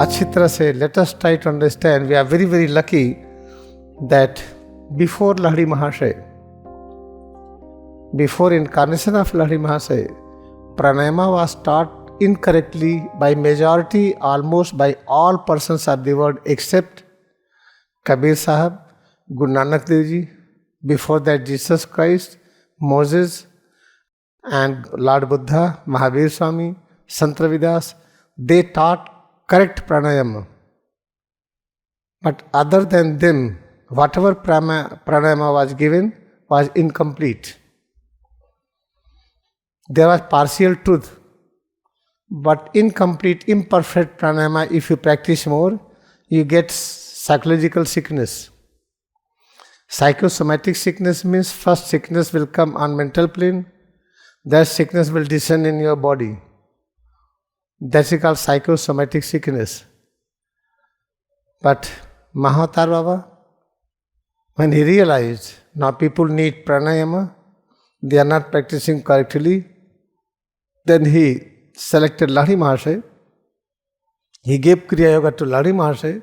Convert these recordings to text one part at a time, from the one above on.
अच्छी तरह से let us try to understand. We are very, very lucky that before Lahari Mahasaya, before incarnation of Lahari Mahasaya, pranayama was taught incorrectly by majority, almost by all persons of the world except Kabir Sahib, Guru Nanak Dev Ji, before that Jesus Christ, Moses, and Lord Buddha, Mahavir Swami, Sant Ravidas. They taught correct pranayama. But other than them, whatever pranayama was given was incomplete. There was partial truth, but incomplete, imperfect pranayama. If you practice more, you get psychological sickness. Psychosomatic sickness means first sickness will come on mental plane, that sickness will descend in your body. That's called psychosomatic sickness. But Mahaavatar Baba, when he realized now people need pranayama, they are not practicing correctly, then he selected Lahari Mahasaya. He gave Kriya Yoga to Lahari Mahasaya.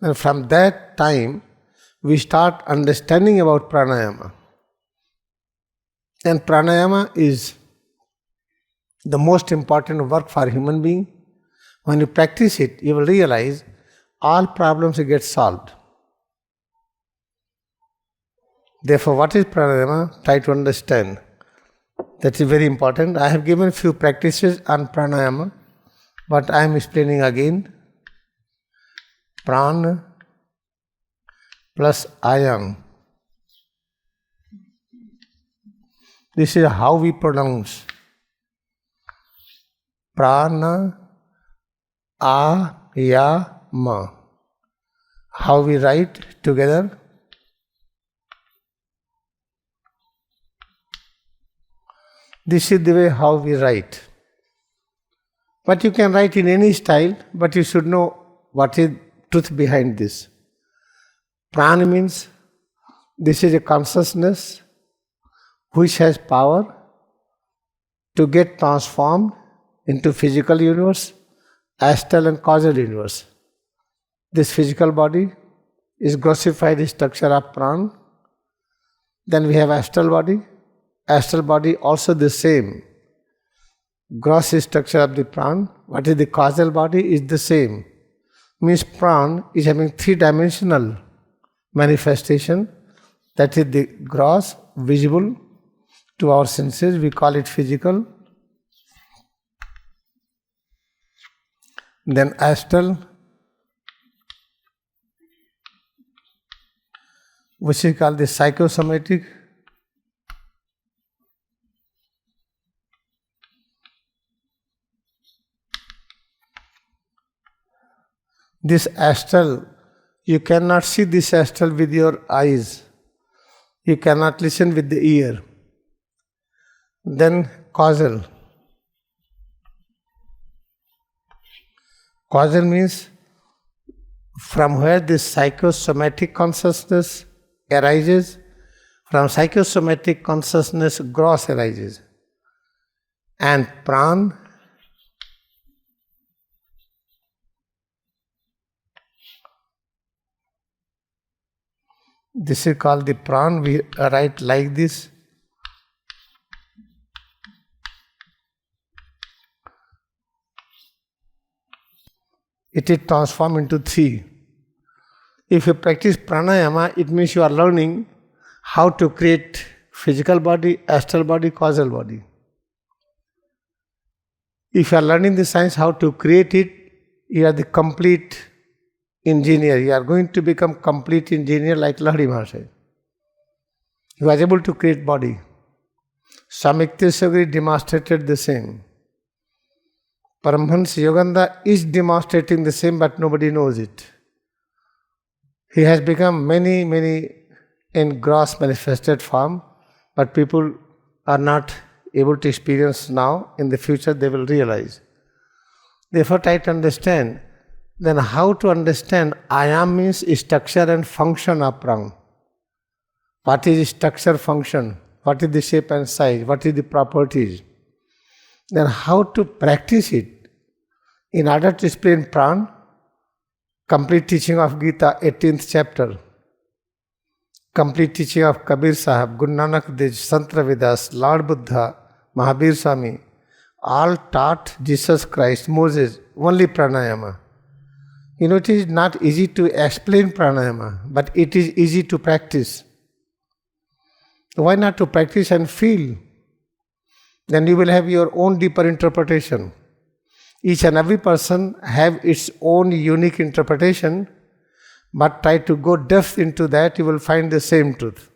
And from that time, we start understanding about pranayama. And pranayama is the most important work for human being. When you practice it, you will realize all problems get solved. Therefore, what is pranayama? Try to understand. That is very important. I have given few practices on pranayama, but I am explaining again. Prana plus ayam. This is how we pronounce. Prana ayama. How we write together? This is the way how we write. But you can write in any style, but you should know what is truth behind this. Prana means this is a consciousness which has power to get transformed into physical universe, astral and causal universe. This physical body is grossified structure of prana. Then we have astral body. Astral body also the same. Gross structure of the prana. What is the causal body is the same. Means prana is having three-dimensional manifestation. That is the gross, visible to our senses. We call it physical. Then astral, which is called the psychosomatic. This astral, you cannot see this astral with your eyes. You cannot listen with the ear. Then causal. Causal means from where this psychosomatic consciousness arises. From psychosomatic consciousness, gross arises. And prana, this is called the prana. We write like this. It is transformed into three. If you practice pranayama, it means you are learning how to create physical body, astral body, causal body. If you are learning the science how to create it, you are the complete engineer. You are going to become complete engineer like Lahari Mahasaya. He was able to create body. Swami Yukteswar demonstrated the same. Paramahansa Yogananda is demonstrating the same, but nobody knows it. He has become many in gross manifested form, but people are not able to experience now. In the future they will realize. Therefore try to understand. Then how to understand? Ayam means structure and function of prana. What is structure, function? what is the shape and size, what is the properties. Then how to practice it. In order to explain Pran, complete teaching of Gita, 18th chapter, complete teaching of Kabir Sahib, Guru Nanak Dev, Sant Ravidas, Lord Buddha, Mahavir Swami, all taught Jesus Christ, Moses, only pranayama. It is not easy to explain pranayama, but it is easy to practice. Why not to practice and feel? Then you will have your own deeper interpretation. Each and every person have its own unique interpretation, but try to go depth into that, you will find the same truth.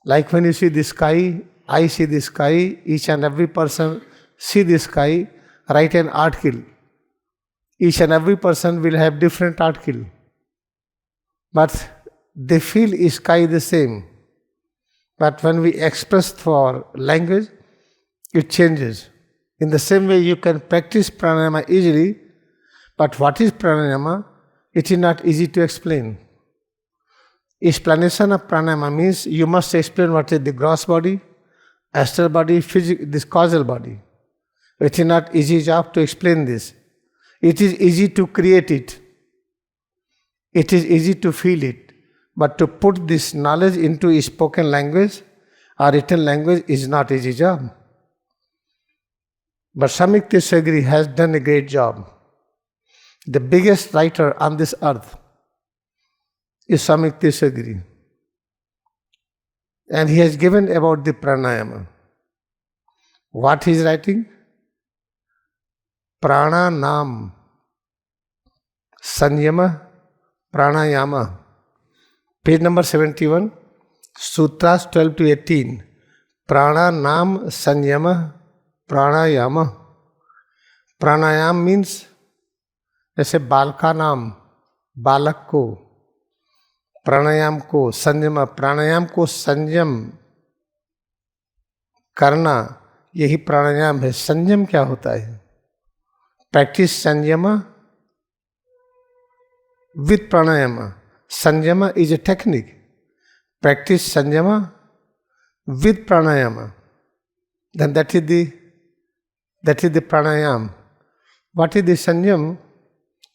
Like when you see the sky, I see the sky, each and every person see the sky, write an article. Each and every person will have different article. But they feel sky the same. But when we express for language, it changes. In the same way, you can practice pranayama easily, but what is pranayama? It is not easy to explain. Explanation of pranayama means you must explain what is the gross body, astral body, this causal body. It is not easy job to explain this. It is easy to create it. It is easy to feel it. But to put this knowledge into a spoken language or written language is not easy job. But Samyukta Desagiri has done a great job. The biggest writer on this earth is Samyukta Desagiri. And he has given about the pranayama. What he is writing? Prana Nam Sanyama Pranayama. Page number 71, Sutras 12 to 18. Prana Nam Sanyama Pranayama. Pranayam means जैसे बाल का नाम बालक को, प्राणायाम को संयम, प्राणायाम को संयम करना, यही प्राणायाम है. संयम क्या होता है? प्रैक्टिस संयम विथ प्राणायाम. संयम इज ए टेक्निक. प्रैक्टिस संयम with pranayama. Then that is the pranayam. What is the sanjam?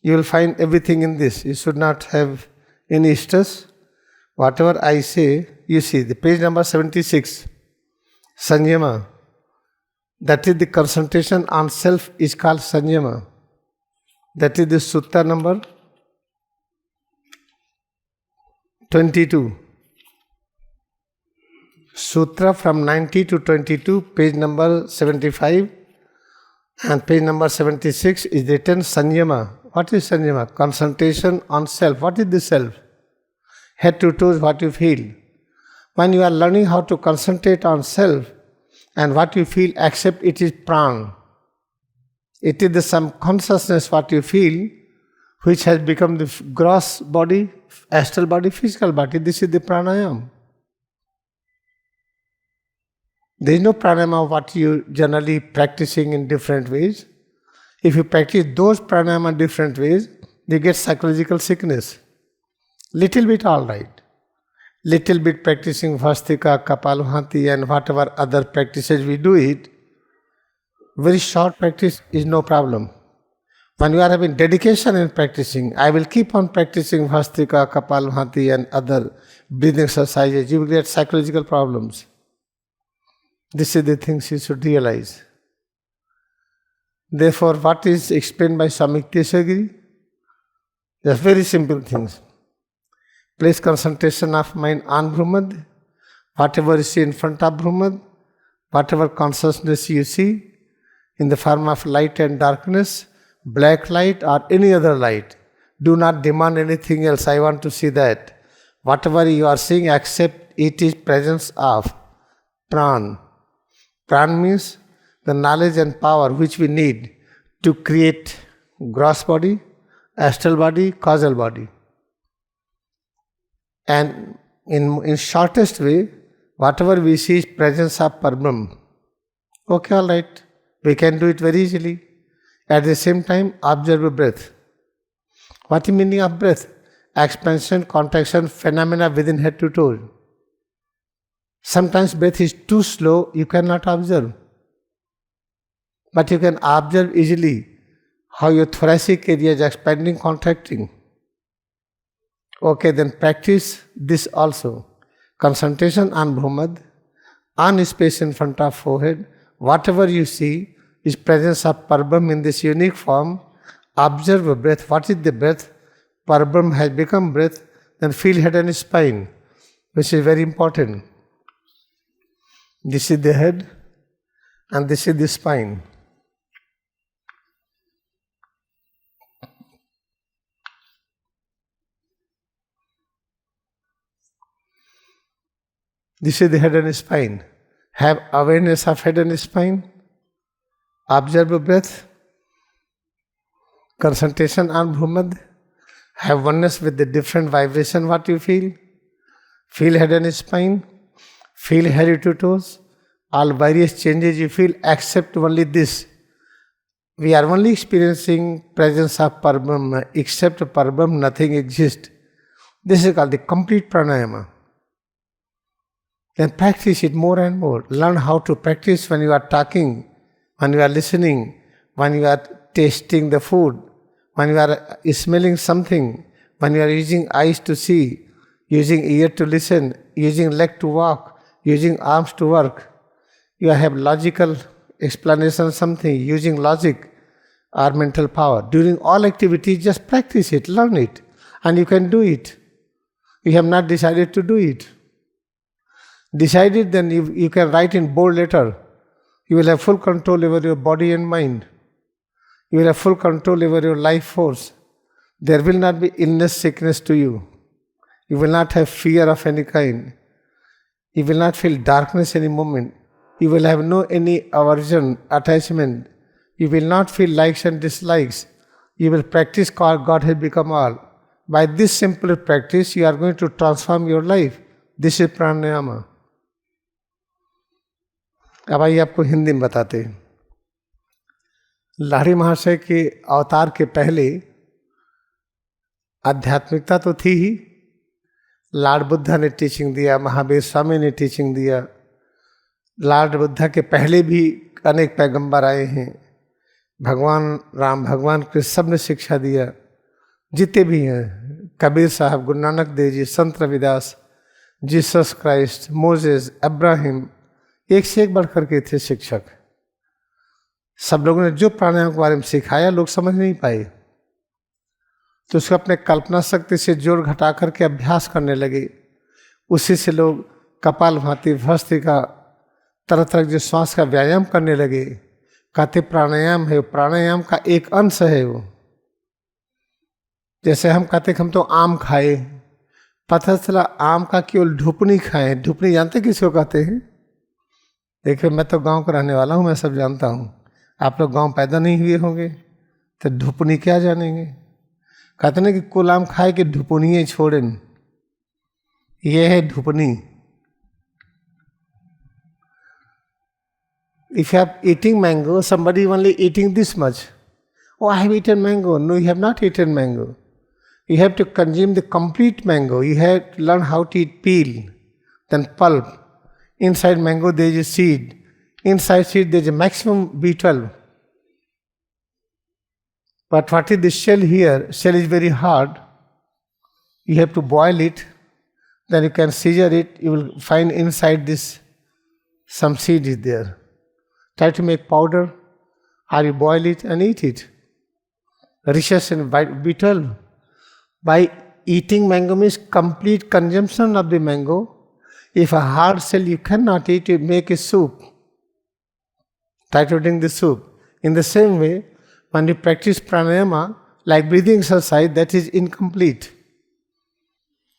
You will find everything in this. You should not have any stress. Whatever I say, you see the page number 76. Sanjama. That is the concentration on self is called sanjama. That is the sutta number 22. Sutra from 90 to 22, page number 75 and page number 76 is written Sanyama. What is Sanyama? Concentration on self. What is the self? Head to toes, what you feel. When you are learning how to concentrate on self and what you feel, accept it is pran. It is the some consciousness what you feel which has become the gross body, astral body, physical body. This is the pranayam. There is no pranayama what you generally practicing in different ways. If you practice those pranayama different ways, you get psychological sickness. Little bit all right. Little bit practicing Vastika, Kapalbhati and whatever other practices we do it, very short practice is no problem. When you are having dedication in practicing, I will keep on practicing Vastika, Kapalbhati and other breathing exercises, you will get psychological problems. This is the things you should realize. Therefore, what is explained by Samyukta Desagiri? Just very simple things. Place concentration of mind on Brahman, whatever you see in front of Brahman, whatever consciousness you see in the form of light and darkness, black light or any other light. Do not demand anything else. I want to see that. Whatever you are seeing, accept it is presence of Pran. Pran means the knowledge and power which we need to create gross body, astral body, causal body. And in shortest way, whatever we see is presence of Parabrahma. Okay, all right. We can do it very easily. At the same time, observe a breath. What is the meaning of breath? Expansion, contraction, phenomena within head to toe. Sometimes breath is too slow, you cannot observe. But you can observe easily how your thoracic area is expanding, contracting. Okay, then practice this also. Concentration on Bhumad, on space in front of forehead. Whatever you see is presence of Parabram in this unique form. Observe breath. What is the breath? Parabram has become breath. Then feel head and spine, which is very important. This is the head and this is the spine. This is the head and spine. Have awareness of head and spine. Observe breath. Concentration on Bhumad. Have oneness with the different vibration what you feel. Feel head and spine. Feel head to toes. All various changes you feel except only this. We are only experiencing presence of Parabram. Except Parabram, nothing exists. This is called the complete pranayama. Then practice it more and more. Learn how to practice when you are talking, when you are listening, when you are tasting the food, when you are smelling something, when you are using eyes to see, using ear to listen, using leg to walk, using arms to work. You have logical explanation something, using logic or mental power. During all activities, just practice it, learn it, and you can do it. You have not decided to do it. Decided, then you can write in bold letter. You will have full control over your body and mind. You will have full control over your life force. There will not be illness, sickness to you. You will not have fear of any kind. You will not feel darkness any moment. You will have no any aversion, attachment. You will not feel likes and dislikes. You will practice God has become all. By this simple practice, you are going to transform your life. This is pranayama. अब आइए आपको हिंदी में बताते हैं। लाहिड़ी महाशय के अवतार के पहले आध्यात्मिकता तो थी ही। लॉर्ड बुद्धा ने टीचिंग दिया, महावीर स्वामी ने टीचिंग दिया। लॉर्ड बुद्धा के पहले भी अनेक पैगंबर आए हैं। भगवान राम, भगवान कृष्ण सब ने शिक्षा दिया। जितने भी हैं, कबीर साहब, Guru Nanak Dev ji, Sant Ravidas, Jesus Christ, Moses, Abraham, एक से एक बढ़ करके थे शिक्षक। सब लोगों ने जो प्राणायाम के बारे में सिखाया लोग समझ नहीं पाए, तो उसको अपने कल्पना शक्ति से जोड़ घटा करके अभ्यास करने लगे। उसी से लोग कपालभाति, भस्त्रिका, तरह तरह जो श्वास का व्यायाम करने लगे। कहते प्राणायाम है, प्राणायाम का एक अंश है वो। जैसे हम कहते हम तो आम खाए, पता चला आम का केवल ढुपनी खाए। ढुपनी जानते किसको कहते हैं? देखिए, मैं तो गांव का रहने वाला हूँ, मैं सब जानता हूँ। आप लोग गांव पैदा नहीं हुए होंगे तो ढुपनी क्या जानेंगे? कहते ना कि कुल आम खाए कि ढुपनी छोड़ें, ये है ढुपनी। If you are eating mango, somebody only eating this much. Oh, I have eaten mango. No, you have not eaten mango. You have to consume the complete mango. You have to learn how to eat peel, then pulp. Inside mango there is a seed. Inside seed there is a maximum B12. But what is the shell here? Shell is very hard. You have to boil it. Then you can scissor it. You will find inside this some seed is there. Try to make powder, or you boil it and eat it. Riches in B12. By eating mango means complete consumption of the mango. If a hard shell you cannot eat, you make a soup. Try to drink the soup. In the same way, when you practice pranayama, like breathing exercise, that is incomplete.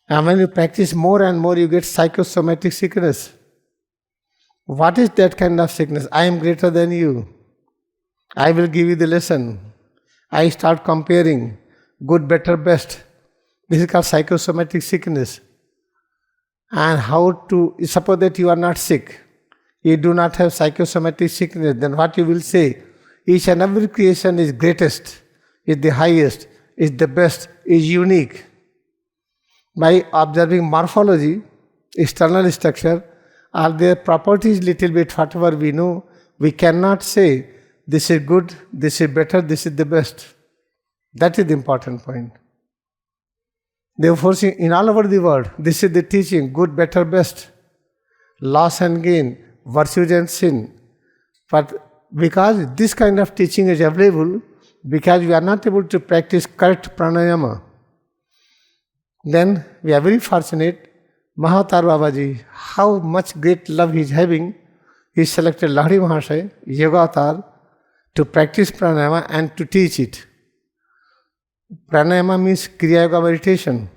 And when you practice more and more, you get psychosomatic sickness. What is that kind of sickness? I am greater than you. I will give you the lesson. I start comparing good, better, best. This is called psychosomatic sickness. And how to, suppose that you are not sick, you do not have psychosomatic sickness, then what you will say? Each and every creation is greatest, is the highest, is the best, is unique. By observing morphology, external structure, Are their properties little bit, whatever we know, we cannot say this is good, this is better, this is the best. That is the important point. Therefore, in all over the world, this is the teaching, good, better, best, loss and gain, virtues and sin. But because this kind of teaching is available, because we are not able to practice correct pranayama, then we are very fortunate. Mahaavatar Babaji, how much great love he is having, he selected Lahiri Mahashaya, Yoga Avatar, to practice pranayama and to teach it. Pranayama means Kriya Yoga meditation.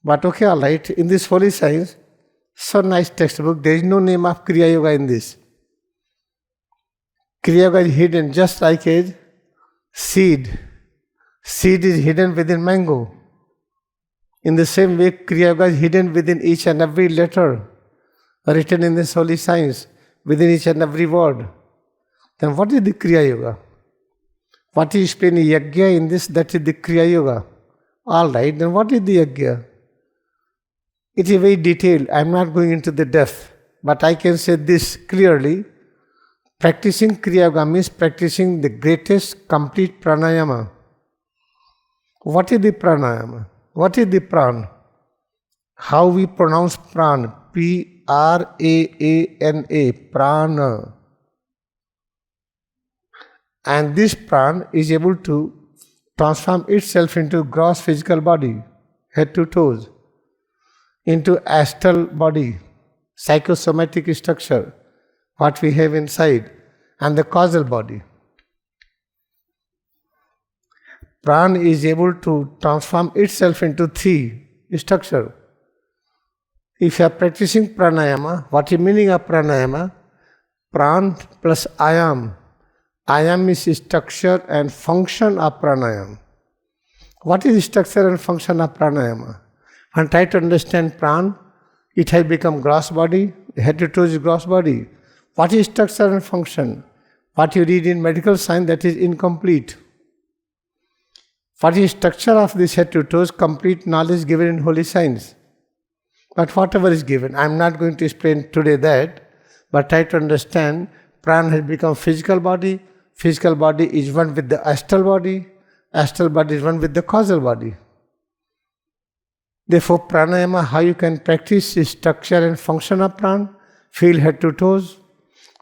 But okay, all right, in this holy science, so nice textbook, there is no name of Kriya Yoga in this. Kriya Yoga is hidden just like a seed. Seed is hidden within mango. In the same way, Kriya Yoga is hidden within each and every letter written in this holy science, within each and every word. Then what is the Kriya Yoga? What is explained Yajna in this, that is the Kriya Yoga. All right, then what is the Yajna? It is very detailed. I am not going into the depth, but I can say this clearly. Practicing Kriya Yoga means practicing the greatest complete pranayama. What is the pranayama? What is the pran? How we pronounce pran? P-R-A-A-N-A, prana. And this pran is able to transform itself into gross physical body, head to toes, into astral body, psychosomatic structure, what we have inside, and the causal body. Pran is able to transform itself into three structure. If you are practicing pranayama, what is the meaning of pranayama? Pran plus ayam. Ayam is structure and function of pranayama. What is structure and function of pranayama? When try to understand pran, it has become gross body, head to toes is gross body. What is structure and function? What you read in medical science, that is incomplete. What is structure of this head to toes? Complete knowledge given in holy science. But whatever is given, I am not going to explain today that, but try to understand, pran has become physical body is one with the astral body is one with the causal body. Therefore, pranayama, how you can practice is structure and function of pran, feel head to toes.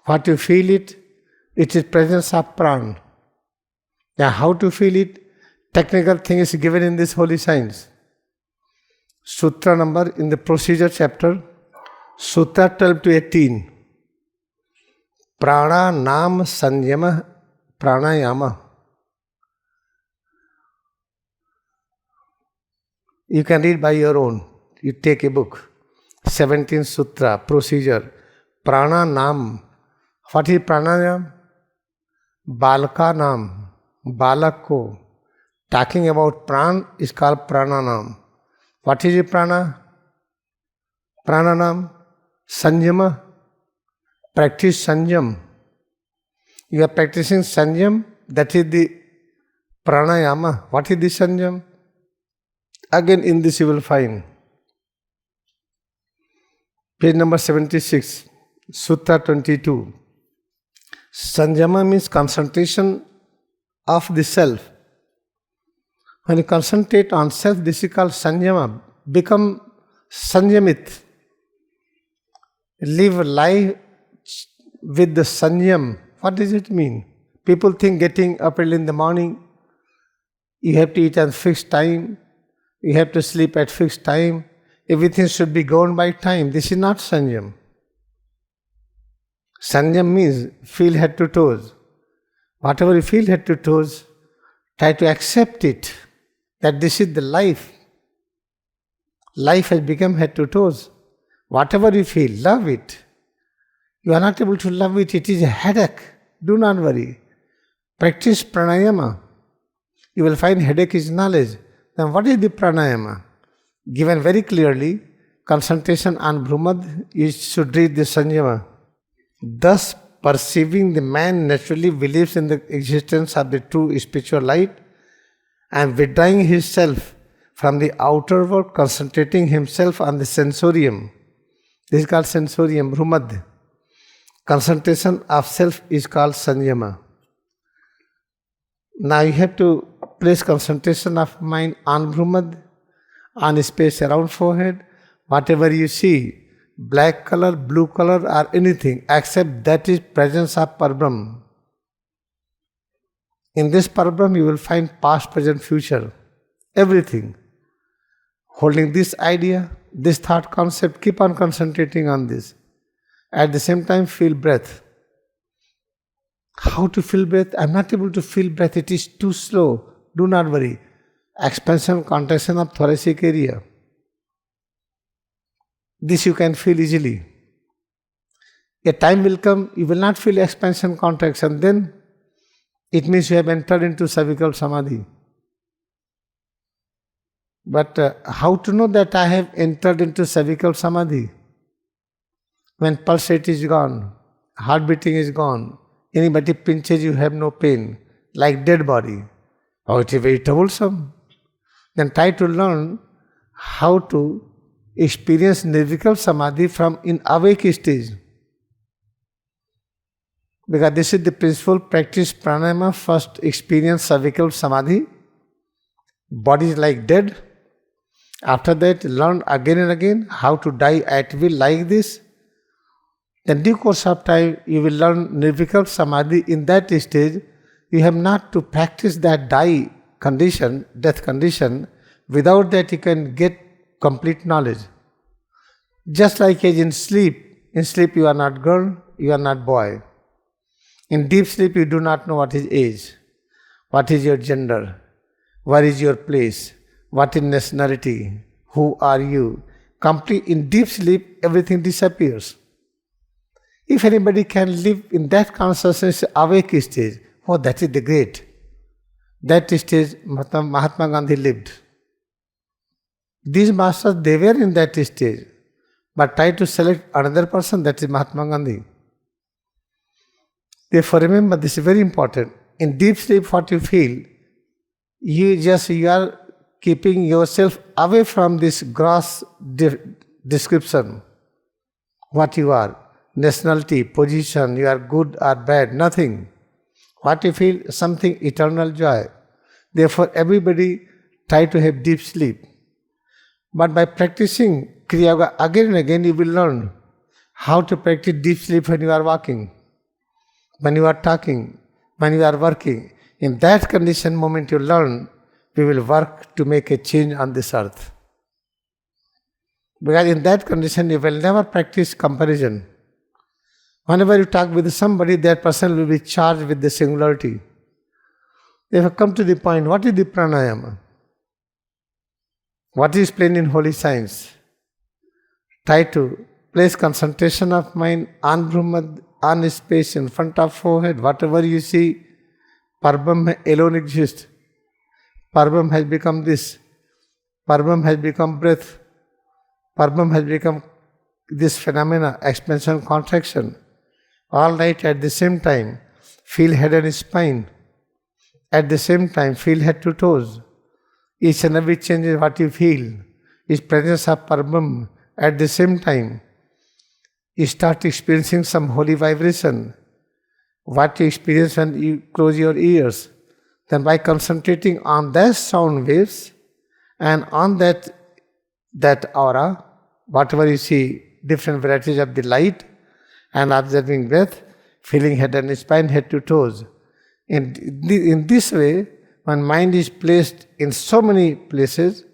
What you feel it is presence of pran. Now, how to feel it? Technical thing is given in this holy science. Sutra number in the procedure chapter, Sutra 12 to 18. Prana Nam Sanyama Pranayama. You can read by your own. You take a book. 17th Sutra, procedure. Prana Nam. What is pranayam? Balaka Nam. Balako. Talking about pran is called prananam. What is prana? Prananam. Sanjama. Practice sanjam. You are practicing sanjam, that is the pranayama. What is the sanjam? Again in this you will find. Page number 76, Sutta 22. Sanjama means concentration of the self. When you concentrate on self, this is called sanjama. Become sanjamit. Live life with the sanjam. What does it mean? People think getting up early in the morning, you have to eat at fixed time, you have to sleep at fixed time, everything should be governed by time. This is not sanjam. Sanjam means feel head to toes. Whatever you feel head to toes, try to accept it, that this is the life. Life has become head to toes. Whatever you feel, love it. You are not able to love it, it is a headache. Do not worry. Practice pranayama. You will find headache is knowledge. Then what is the pranayama? Given very clearly, concentration on Brahmad, you should read the sanjama. Thus, perceiving the man naturally believes in the existence of the true spiritual light and withdrawing himself from the outer world, concentrating himself on the sensorium This is called sensorium, Bhrumad. Concentration of self is called Sanyama. Now you have to place concentration of mind on Bhrumad, on space around forehead. Whatever you see, black color, blue color or anything, except that is presence of Parabrahm. In this Parabrahm you will find past, present, future, everything. Holding this idea, this thought concept, keep on concentrating on this. At the same time, feel breath. How to feel breath? I am not able to feel breath, it is too slow. Do not worry. Expansion, contraction of thoracic area. This you can feel easily. A time will come, you will not feel expansion, contraction, then it means you have entered into cervical samadhi. But how to know that I have entered into cervical samadhi? When pulse rate is gone, heart beating is gone, anybody pinches you have no pain, like dead body. Oh, it is very troublesome. Then try to learn how to experience nirvikal samadhi from in awake stage. Because this is the principal practice pranayama. First experience cervical samadhi, body is like dead. After that learn again and again how to die at will like this. Then due course of time you will learn nirvikal samadhi. In that stage you have not to practice that die condition, death condition. Without that you can get complete knowledge. Just like as in sleep you are not girl, you are not boy. In deep sleep you do not know what is age, what is your gender, where is your place, what is nationality, who are you. Complete in deep sleep everything disappears. If anybody can live in that consciousness awake stage, oh, that is the great. That stage Mahatma Gandhi lived. These masters, they were in that stage. But try to select another person, that is Mahatma Gandhi. Therefore remember, this is very important. In deep sleep what you feel, you are keeping yourself away from this gross description. What you are. Nationality, position, you are good or bad, nothing. What you feel, something eternal joy. Therefore everybody try to have deep sleep. But by practicing Kriya Yoga again and again you will learn how to practice deep sleep when you are walking, when you are talking, when you are working. In that condition moment you learn, we will work to make a change on this earth. Because in that condition you will never practice comparison. Whenever you talk with somebody, that person will be charged with the singularity. They have come to the point, what is the pranayama? What is explained in holy science? Try to place concentration of mind on Brahman, on space in front of forehead. Whatever you see, Parabrahm alone exists. Parabrahm has become this. Parabrahm has become breath. Parabrahm has become this phenomena, expansion, contraction. All right, at the same time, feel head and spine. At the same time, feel head to toes. Each and every change is what you feel is presence of Parabrahm. At the same time, you start experiencing some holy vibration. What you experience when you close your ears. Then by concentrating on that sound waves and on that aura, whatever you see, different varieties of the light, and observing breath, feeling head and spine, head to toes. In this way, when mind is placed in so many places,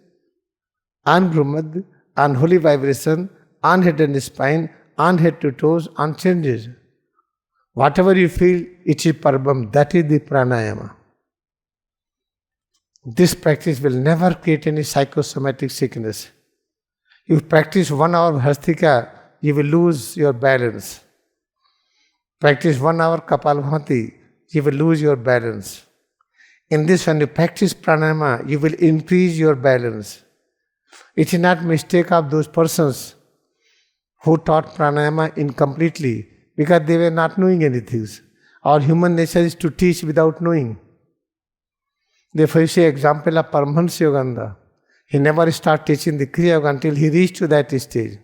on Brahmad, on holy vibration, on head and spine, on head to toes, on changes. Whatever you feel, it is Parabrahm, that is the pranayama. This practice will never create any psychosomatic sickness. You practice 1 hour Bhastika, you will lose your balance. Practice 1 hour Kapalbhati, you will lose your balance. In this, when you practice pranayama, you will increase your balance. It is not mistake of those persons who taught pranayama incompletely because they were not knowing anything. Our human nature is to teach without knowing. Therefore, you see example of Paramahansa Yogananda. He never started teaching the Kriya Yoga until he reached to that stage.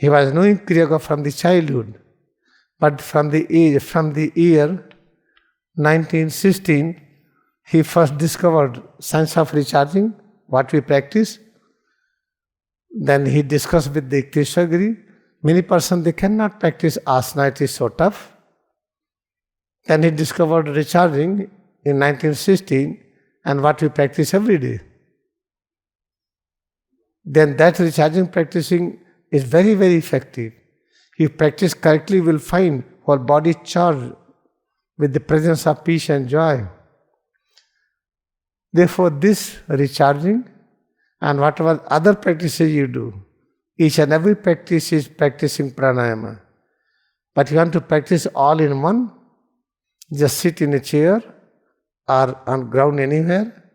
He was knowing Kriya Yoga from the childhood, but from the year 1916, he first discovered science of recharging, what we practice. Then he discussed with the Krishna. Many persons, they cannot practice asana, it is so tough. Then he discovered recharging in 1916 and what we practice every day. Then that recharging practicing is very, very effective. If you practice correctly, you will find whole body charged with the presence of peace and joy. Therefore, this recharging and whatever other practices you do, each and every practice is practicing pranayama. But you want to practice all in one, just sit in a chair or on ground anywhere,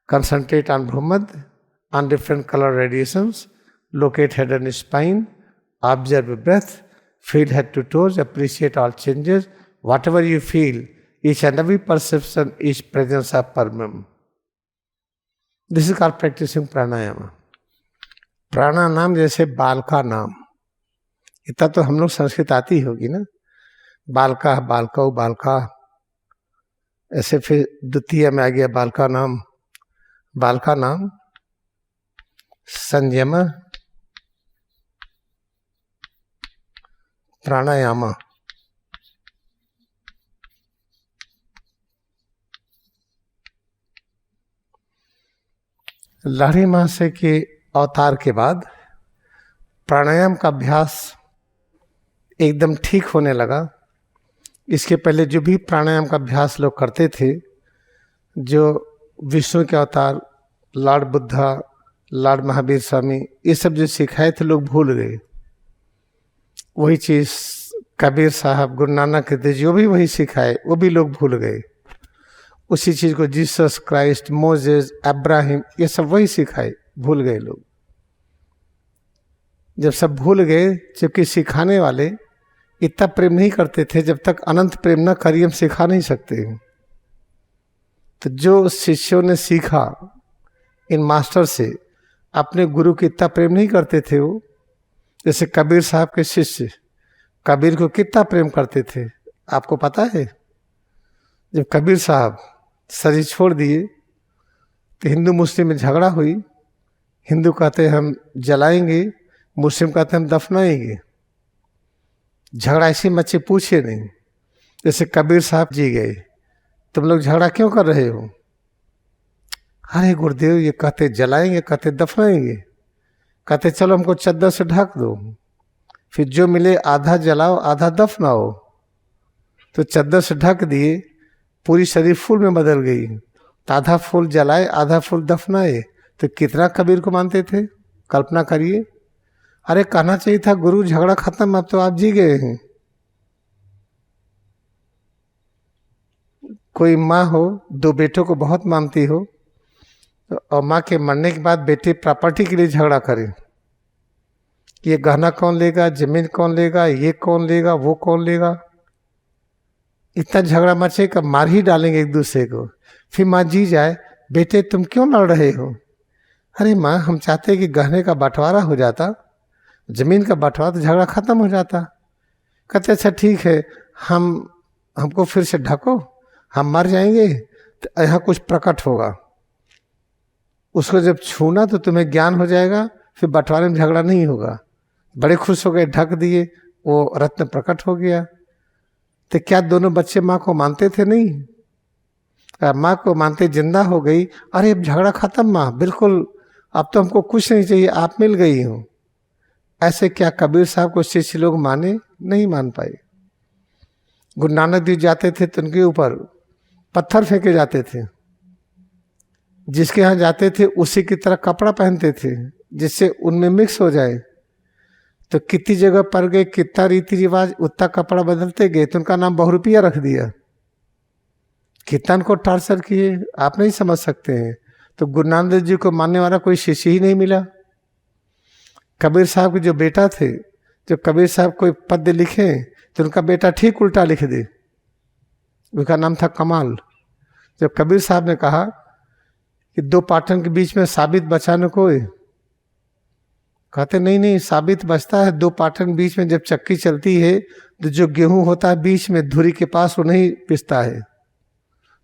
concentrate on Brahmad, on different color radiations, locate head and spine, observe breath, feel head to toes, appreciate all changes. Whatever you feel, each and every perception is presence of Param. This is called practicing pranayama. प्राणा नाम जैसे बाल का नाम, इतना तो हम लोग संस्कृत आती होगी ना, बालका बालकौ बालका, ऐसे फिर द्वितीय में आ गया बालका नाम संयम प्राणायाम. लहरी महाशय के अवतार के बाद प्राणायाम का अभ्यास एकदम ठीक होने लगा. इसके पहले जो भी प्राणायाम का अभ्यास लोग करते थे, जो विष्णु के अवतार लॉर्ड बुद्धा, लॉर्ड महावीर स्वामी, ये सब जो सिखाए थे लोग भूल गए. वही चीज़ कबीर साहब, गुरु नानक देव जो भी वही सिखाए वो भी लोग भूल गए. उसी चीज़ को जीसस क्राइस्ट, मोजेस, अब्राहिम, ये सब वही सिखाए, भूल गए लोग. जब सब भूल गए, क्योंकि सिखाने वाले इतना प्रेम नहीं करते थे, जब तक अनंत प्रेम न करिए हम सिखा नहीं सकते. तो जो शिष्यों ने सीखा इन मास्टर से, अपने गुरु के इतना प्रेम नहीं करते थे वो. जैसे कबीर साहब के शिष्य कबीर को कितना प्रेम करते थे, आपको पता है. जब कबीर साहब शरीर छोड़ दिए तो हिंदू मुस्लिम में झगड़ा हुई. हिंदू कहते हम जलाएंगे, मुस्लिम कहते हम दफनाएंगे. झगड़ा ऐसी मच्छी पूछे नहीं. जैसे कबीर साहब जी गए, तुम लोग झगड़ा क्यों कर रहे हो? अरे गुरुदेव, ये कहते जलाएंगे, कहते दफनाएंगे, कहते चलो हमको चद्दर से ढक दो, फिर जो मिले आधा जलाओ आधा दफनाओ. तो चद्दर से ढक दिए, पूरी शरीर फूल में बदल गई. तो आधा फूल जलाए आधा फूल दफनाए. तो कितना कबीर को मानते थे, कल्पना करिए. अरे कहना चाहिए था गुरु झगड़ा खत्म, अब तो आप जी गए हैं. कोई माँ हो, दो बेटों को बहुत मानती हो, और माँ के मरने के बाद बेटे प्रॉपर्टी के लिए झगड़ा करें, ये गहना कौन लेगा, जमीन कौन लेगा, ये कौन लेगा, वो कौन लेगा. इतना झगड़ा मचे का मार ही डालेंगे एक दूसरे को. फिर माँ जी जाए, बेटे तुम क्यों लड़ रहे हो? अरे माँ, हम चाहते कि गहने का बंटवारा हो जाता, जमीन का बंटवारा, तो झगड़ा खत्म हो जाता. कहते अच्छा ठीक है, हमको फिर से ढको, हम मर जाएंगे तो यहाँ कुछ प्रकट होगा, उसको जब छूना तो तुम्हें ज्ञान हो जाएगा, फिर बंटवारे में झगड़ा नहीं होगा. बड़े खुश हो गए, ढक दिए, वो रत्न प्रकट हो गया. तो क्या दोनों बच्चे माँ को मानते थे? नहीं. माँ को मानते, जिंदा हो गई. अरे अब झगड़ा खत्म माँ, बिल्कुल, अब तो हमको कुछ नहीं चाहिए, आप मिल गई हो. ऐसे क्या कबीर साहब को शिष्य लोग माने? नहीं मान पाए. गुरु नानक देव जाते थे तो उनके ऊपर पत्थर फेंके जाते थे. जिसके यहाँ जाते थे उसी की तरह कपड़ा पहनते थे, जिससे उनमें मिक्स हो जाए. तो कितनी जगह पर गए, कितना रीति रिवाज, उतना कपड़ा बदलते गए, तो उनका नाम बहुरूपिया रख दिया. कितना उनको टॉर्चर किए, आप नहीं समझ सकते हैं. तो गुरु नानक देव जी को मानने वाला कोई शिष्य ही नहीं मिला. कबीर साहब के जो बेटा थे, जो कबीर साहब कोई पद्य लिखे तो उनका बेटा ठीक उल्टा लिख दे. उनका नाम था कमाल. जब कबीर साहब ने कहा कि दो पाटन के बीच में साबित बचाने को, कहते नहीं नहीं, साबित बचता है, दो पाटन बीच में जब चक्की चलती है तो जो गेहूं होता है बीच में धुरी के पास वो नहीं पिसता है।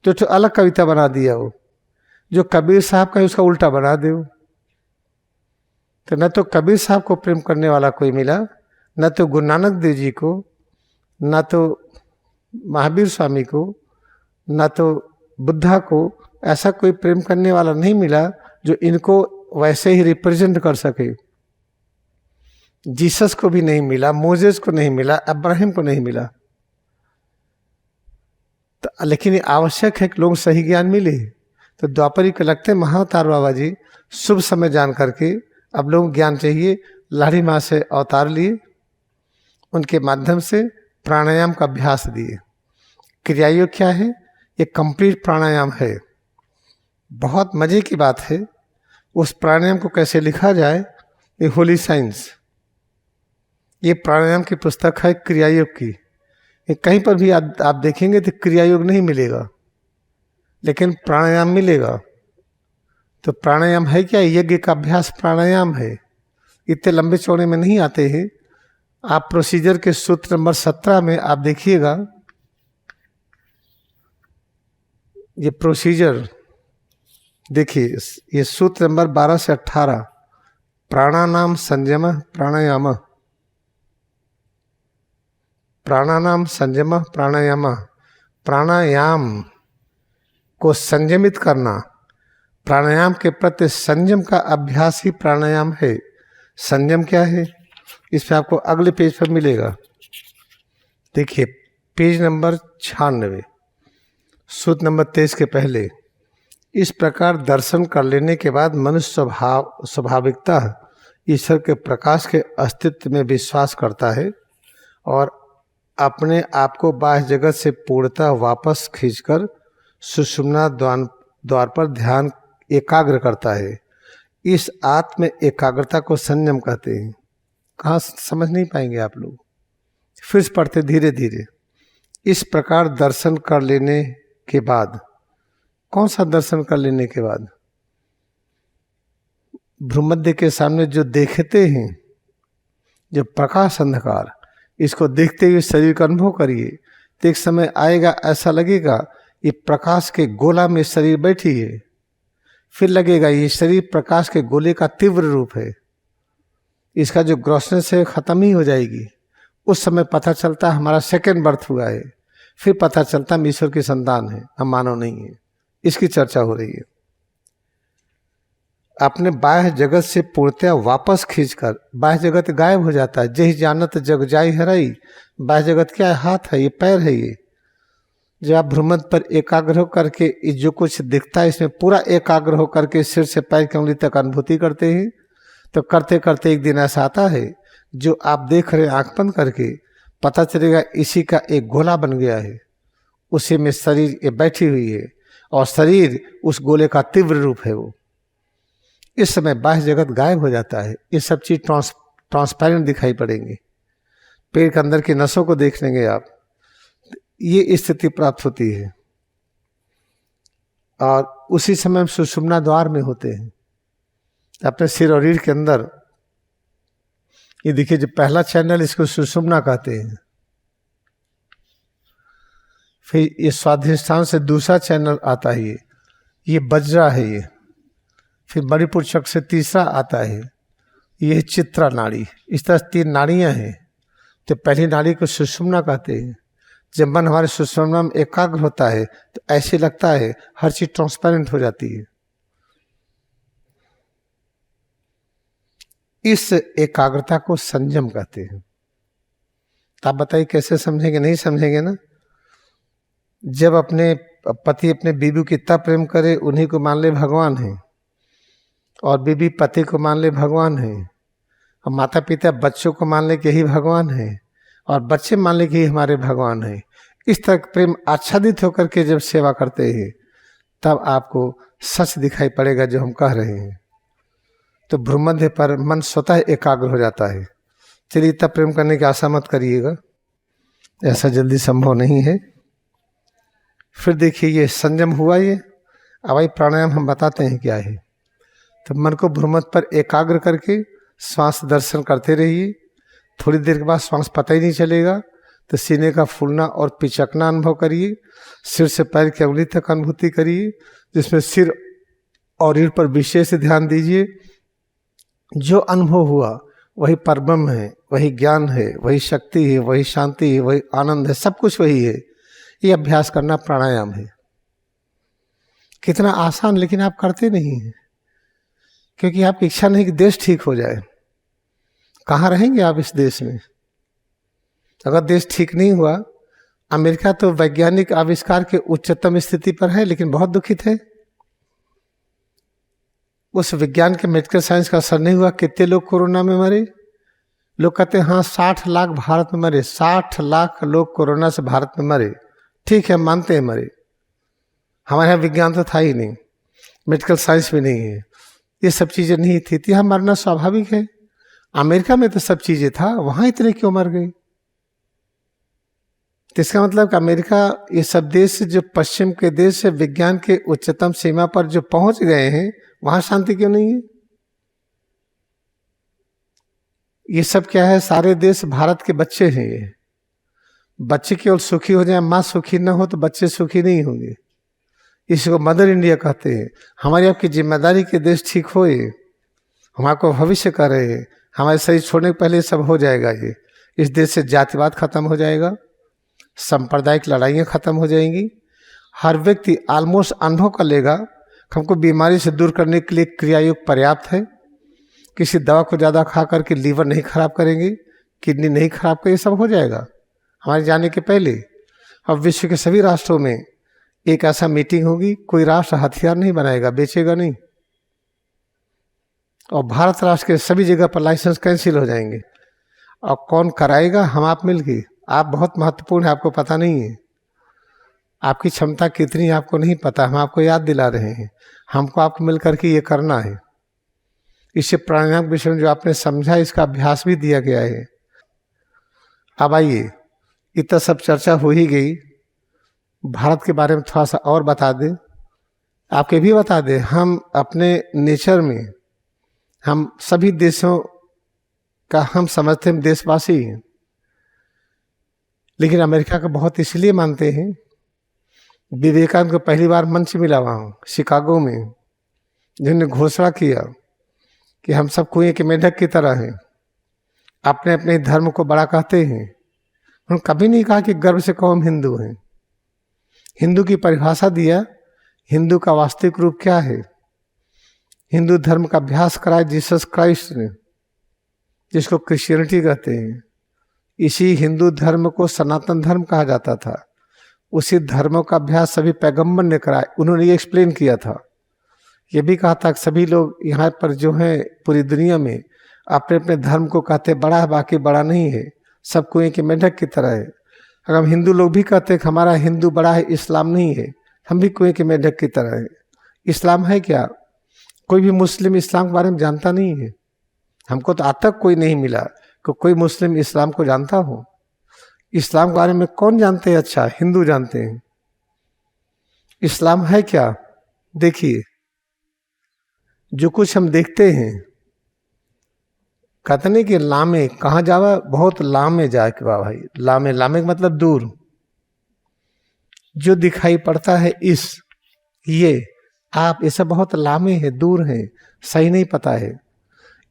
तो अलग कविता बना दिया वो, जो कबीर साहब का है उसका उल्टा बना दे। तो न तो कबीर साहब को प्रेम करने वाला कोई मिला, न तो गुरु नानक देव जी को, न तो महावीर स्वामी को, न तो बुद्धा को, ऐसा कोई प्रेम करने वाला नहीं मिला जो इनको वैसे ही रिप्रेजेंट कर सके। जीसस को भी नहीं मिला, मोजेस को नहीं मिला, अब्राहिम को नहीं मिला। तो लेकिन ये आवश्यक है कि लोग सही ज्ञान मिले। तो द्वापरी को लगते महाअवतार बाबा जी शुभ समय जान करके अब लोग ज्ञान चाहिए, लाड़ी माँ से अवतार लिए, उनके माध्यम से प्राणायाम का अभ्यास दिए। क्रियायोग क्या है? ये कंप्लीट प्राणायाम है। बहुत मजे की बात है, उस प्राणायाम को कैसे लिखा जाए, ये होली साइंस। ये प्राणायाम की पुस्तक है क्रियायोग की। ये कहीं पर भी आप देखेंगे तो क्रियायोग नहीं मिलेगा, लेकिन प्राणायाम मिलेगा। तो प्राणायाम है क्या? यज्ञ का अभ्यास प्राणायाम है। इतने लंबे चौड़े में नहीं आते हैं। आप प्रोसीजर के सूत्र नंबर 17 में आप देखिएगा, ये प्रोसीजर देखिए, ये सूत्र नंबर 12 से 18, प्राणानाम संयम प्राणायाम, प्राणानाम संयम प्राणायाम। प्राणायाम को संयमित करना, प्राणायाम के प्रति संयम का अभ्यास ही प्राणायाम है। संयम क्या है? इस पे आपको अगले पेज पर मिलेगा। देखिए पेज नंबर 96, सूत्र नंबर 23 के पहले। इस प्रकार दर्शन कर लेने के बाद मनुष्य स्वाभाविकता ईश्वर के प्रकाश के अस्तित्व में विश्वास करता है और अपने आप को बाह्य जगत से पूर्णतः वापस खींचकर सुषुम्ना द्वार पर ध्यान एकाग्र करता है। इस आत्म एकाग्रता को संयम कहते हैं। कहाँ समझ नहीं पाएंगे आप लोग, फिर से पढ़ते धीरे धीरे। इस प्रकार दर्शन कर लेने के बाद, कौन सा दर्शन कर लेने के बाद? भ्रूमध्य के सामने जो देखते हैं, जो प्रकाश अंधकार, इसको देखते हुए शरीर का अनुभव करिए तो एक समय आएगा ऐसा लगेगा ये प्रकाश के गोला में शरीर बैठी है। फिर लगेगा ये शरीर प्रकाश के गोले का तीव्र रूप है, इसका जो ग्रॉसनेस है खत्म ही हो जाएगी। उस समय पता चलता हमारा सेकंड बर्थ हुआ है, फिर पता चलता हम ईश्वर की संतान है, हम मानव नहीं है। इसकी चर्चा हो रही है। अपने बाह्य जगत से पूर्णतया वापस खींचकर, बाह्य जगत गायब हो जाता है। जय जानत जग जाय हराई। बाह्य जगत क्या है? हाथ है, ये पैर है। ये जब आप भ्रूमध्य पर एकाग्र हो करके जो कुछ दिखता है इसमें पूरा एकाग्र हो करके सिर से पैर की उंगली तक अनुभूति करते हैं, तो करते करते एक दिन ऐसा आता है जो आप देख रहे हैं आंख बंद करके, पता चलेगा इसी का एक गोला बन गया है, उसी में शरीर ये बैठी हुई है और शरीर उस गोले का तीव्र रूप है। वो इस समय बाह्य जगत गायब हो जाता है। ये सब चीज ट्रांसपेरेंट दिखाई पड़ेंगी। पेट के अंदर की नसों को देख लेंगे आप, ये स्थिति प्राप्त होती है। और उसी समय हम सुषुम्ना द्वार में होते हैं, अपने सिर और रीढ़ के अंदर। ये देखिए जो पहला चैनल, इसको सुषुम्ना कहते हैं। फिर ये स्वाधिष्ठान से दूसरा चैनल आता है, ये बज्रा है। ये फिर मणिपुर चक्र से तीसरा आता है, ये चित्रा नाड़ी। इस तरह 3 नाड़ियां हैं। तो पहली नाड़ी को सुषुम्ना कहते हैं। जब मन हमारे सुषुम्ना में एकाग्र होता है तो ऐसे लगता है हर चीज ट्रांसपेरेंट हो जाती है। इस एकाग्रता को संयम कहते हैं। तो आप बताइए कैसे समझेंगे? नहीं समझेंगे ना। जब अपने पति अपने बीवी को इतना प्रेम करे, उन्हीं को मान ले भगवान है, और बीवी पति को मान ले भगवान है, और माता पिता बच्चों को मान ले कि यही भगवान है, और बच्चे मान ले कि यही हमारे भगवान है। इस तरह प्रेम आच्छादित होकर के जब सेवा करते हैं तब आपको सच दिखाई पड़ेगा जो हम कह रहे हैं। तो भ्रूमध्य पर मन स्वतः एकाग्र हो जाता है। चलिए इतना प्रेम करने की आशा मत करिएगा, ऐसा जल्दी संभव नहीं है। फिर देखिए ये संयम हुआ। ये अब प्राणायाम हम बताते हैं क्या है। तो मन को भ्रूमध्य पर एकाग्र करके श्वास दर्शन करते रहिए। थोड़ी देर के बाद श्वास पता ही नहीं चलेगा तो सीने का फूलना और पिचकना अनुभव करिए। सिर से पैर की अंगुली तक अनुभूति करिए, जिसमें सिर और रीढ़ पर विशेष ध्यान दीजिए। जो अनुभव हुआ वही परब्रह्म है, वही ज्ञान है, वही शक्ति है, वही शांति है, वही आनंद है, सब कुछ वही है। ये अभ्यास करना प्राणायाम है। कितना आसान, लेकिन आप करते नहीं हैं क्योंकि आपकी इच्छा नहीं कि देश ठीक हो जाए। कहाँ रहेंगे आप इस देश में अगर देश ठीक नहीं हुआ? अमेरिका तो वैज्ञानिक आविष्कार के उच्चतम स्थिति पर है, लेकिन बहुत दुखित है। उस विज्ञान के मेडिकल साइंस का असर नहीं हुआ। कितने लोग कोरोना में मरे? लोग कहते हैं हाँ 60 लाख भारत में मरे। 60 लाख लोग कोरोना से भारत में मरे, ठीक है, मानते हैं मरे। हमारे यहाँ विज्ञान तो था ही नहीं, मेडिकल साइंस भी नहीं है, ये सब चीज़ें नहीं थी, तो यहाँ मरना स्वाभाविक है। अमेरिका में तो सब चीज़ें था, वहाँ इतने क्यों मर गए? तो इसका मतलब कि अमेरिका, ये सब देश जो पश्चिम के देश से विज्ञान के उच्चतम सीमा पर जो पहुंच गए हैं, वहां शांति क्यों नहीं है? ये सब क्या है? सारे देश भारत के बच्चे हैं। ये बच्चे केवल सुखी हो जाए, माँ सुखी ना हो तो बच्चे सुखी नहीं होंगे। इसको मदर इंडिया कहते हैं। हमारी आपकी जिम्मेदारी के देश ठीक होए, हम आपको भविष्य कर रहे हैं। हमारे शरीर छोड़ने के पहले सब हो जाएगा। ये इस देश से जातिवाद खत्म हो जाएगा, सांप्रदायिक लड़ाइयाँ खत्म हो जाएंगी। हर व्यक्ति ऑलमोस्ट अनुभव कर लेगा कि हमको बीमारी से दूर करने के लिए क्रियायोग पर्याप्त है। किसी दवा को ज़्यादा खा करके लीवर नहीं खराब करेंगे, किडनी नहीं खराब करेंगे, सब हो जाएगा हमारे जाने के पहले। अब विश्व के सभी राष्ट्रों में एक ऐसा मीटिंग होगी, कोई राष्ट्र हथियार नहीं बनाएगा, बेचेगा नहीं, और भारत राष्ट्र के सभी जगह पर लाइसेंस कैंसिल हो जाएंगे। और कौन कराएगा? हम आप मिलके। आप बहुत महत्वपूर्ण है, आपको पता नहीं है। आपकी क्षमता कितनी है आपको नहीं पता, हम आपको याद दिला रहे हैं। हमको आपको मिल करके ये करना है। इससे प्राणायाम विषय में जो आपने समझा, इसका अभ्यास भी दिया गया है। अब आइए, इतना सब चर्चा हो ही गई, भारत के बारे में थोड़ा सा और बता दें। आपके भी बता दें, हम अपने नेचर में, हम सभी देशों का हम समझते हैं देशवासी हैं, लेकिन अमेरिका का बहुत इसलिए मानते हैं। विवेकानंद को पहली बार मंच मिला वहाँ शिकागो में, जिन्होंने घोषणा किया कि हम सब कुएं के मेंढक की तरह हैं, अपने अपने धर्म को बड़ा कहते हैं। उन्होंने कभी नहीं कहा कि गर्व से कहो हम हिंदू हैं। हिंदू की परिभाषा दिया, हिंदू का वास्तविक रूप क्या है। हिंदू धर्म का अभ्यास कराया जीसस क्राइस्ट ने, जिसको क्रिश्चियनिटी कहते हैं। इसी हिंदू धर्म को सनातन धर्म कहा जाता था। उसी धर्मों का अभ्यास सभी पैगंबर ने कराया। उन्होंने ये एक्सप्लेन किया था, ये भी कहा था कि सभी लोग यहाँ पर जो हैं पूरी दुनिया में अपने अपने धर्म को कहते बड़ा है, बाकी बड़ा नहीं है, सब कुएं के मेंढक की तरह है। अगर हम हिंदू लोग भी कहते हैं कि हमारा हिंदू बड़ा है, इस्लाम नहीं है, हम भी कुएं के मेंढक की तरह है। इस्लाम है क्या? कोई भी मुस्लिम इस्लाम के बारे में जानता नहीं है। हमको तो आज तक कोई नहीं मिला कि कोई मुस्लिम इस्लाम को जानता हो। इस्लाम के बारे में कौन जानते हैं? अच्छा, हिंदू जानते हैं। इस्लाम है क्या? देखिए, जो कुछ हम देखते हैं, कहते नहीं कि लामे कहाँ जावा, बहुत लामे जाए के बा भाई। लामे, लामे का मतलब दूर। जो दिखाई पड़ता है ये आप, ये सब बहुत लामे है, दूर है, सही नहीं पता है।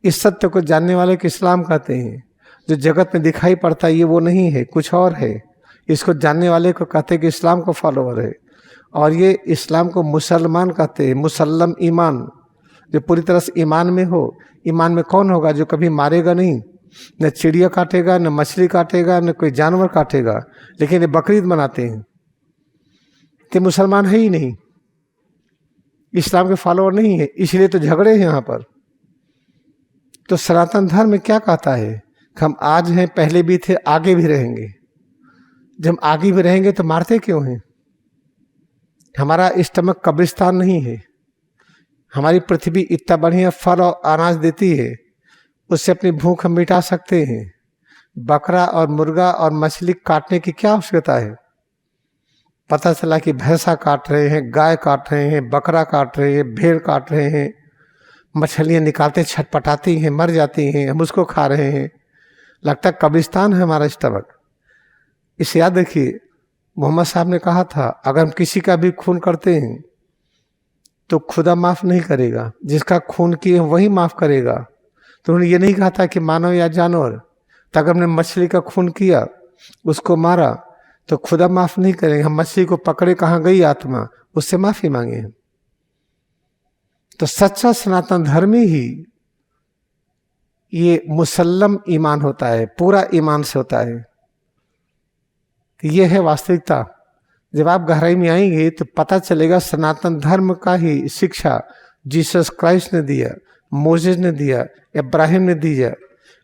इस सत्य को जानने वाले को इस्लाम कहते हैं। जो जगत में दिखाई पड़ता है ये वो नहीं है, कुछ और है। इसको जानने वाले को कहते हैं कि इस्लाम को फॉलोअर है। और ये इस्लाम को मुसलमान कहते हैं। मुसल्लम ईमान, जो पूरी तरह से ईमान में हो। ईमान में कौन होगा? जो कभी मारेगा नहीं, न चिड़िया काटेगा, न मछली काटेगा, न कोई जानवर काटेगा, लेकिन ये बकरीद मनाते हैं। कि मुसलमान है ही नहीं, इस्लाम के फॉलोअर नहीं है, इसलिए तो झगड़े हैं यहाँ पर। तो सनातन धर्म में क्या कहता है? हम आज हैं, पहले भी थे, आगे भी रहेंगे। जब हम आगे भी रहेंगे तो मारते क्यों हैं? हमारा स्टमक कब्रिस्तान नहीं है। हमारी पृथ्वी इतना बढ़िया फल और अनाज देती है, उससे अपनी भूख हम मिटा सकते हैं। बकरा और मुर्गा और मछली काटने की क्या आवश्यकता है? पता चला कि भैंसा काट रहे हैं, गाय काट रहे हैं, बकरा काट रहे हैं, भेड़ काट रहे हैं, मछलियाँ निकालते छटपटाती हैं, मर जाती हैं, हम उसको खा रहे हैं, लगता है कब्रिस्तान है हमारा स्टमक। इसे याद रखिए, मोहम्मद साहब ने कहा था अगर हम किसी का भी खून करते हैं तो खुदा माफ़ नहीं करेगा, जिसका खून किए वही माफ़ करेगा। तो उन्होंने ये नहीं कहा था कि मानव या जानवर। तो अगर हमने मछली का खून किया, उसको मारा, तो खुदा माफ़ नहीं करेंगे। हम मछली को पकड़े, कहाँ गई आत्मा, उससे माफ़ी मांगे हम। तो सच्चा सनातन धर्म ही ये मुसल्लम ईमान होता है, पूरा ईमान से होता है। ये है वास्तविकता। जब आप गहराई में आएंगे तो पता चलेगा सनातन धर्म का ही शिक्षा जीसस क्राइस्ट ने दिया, मोजेस ने दिया, इब्राहिम ने दिया।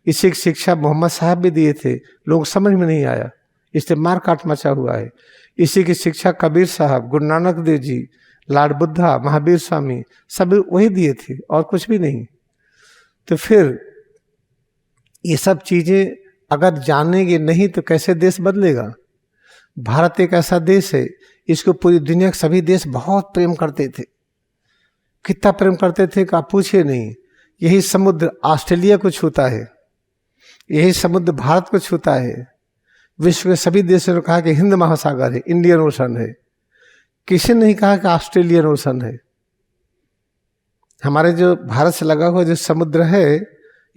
इसी की शिक्षा मोहम्मद साहब भी दिए थे, लोग समझ में नहीं आया, इसलिए मार काट मचा हुआ है। इसी की शिक्षा कबीर साहब, गुरु नानक देव जी, लॉर्ड बुद्धा, महावीर स्वामी सब वही दिए थे और कुछ भी नहीं। तो फिर ये सब चीज़ें अगर जानेंगे नहीं तो कैसे देश बदलेगा। भारत एक ऐसा देश है, इसको पूरी दुनिया के सभी देश बहुत प्रेम करते थे। कितना प्रेम करते थे कि आप पूछिए नहीं। यही समुद्र ऑस्ट्रेलिया को छूता है, यही समुद्र भारत को छूता है। विश्व के सभी देशों ने कहा कि हिंद महासागर है, इंडियन ओशन है। किसी ने नहीं कहा कि ऑस्ट्रेलियन ओशन है। हमारे जो भारत से लगा हुआ जो समुद्र है,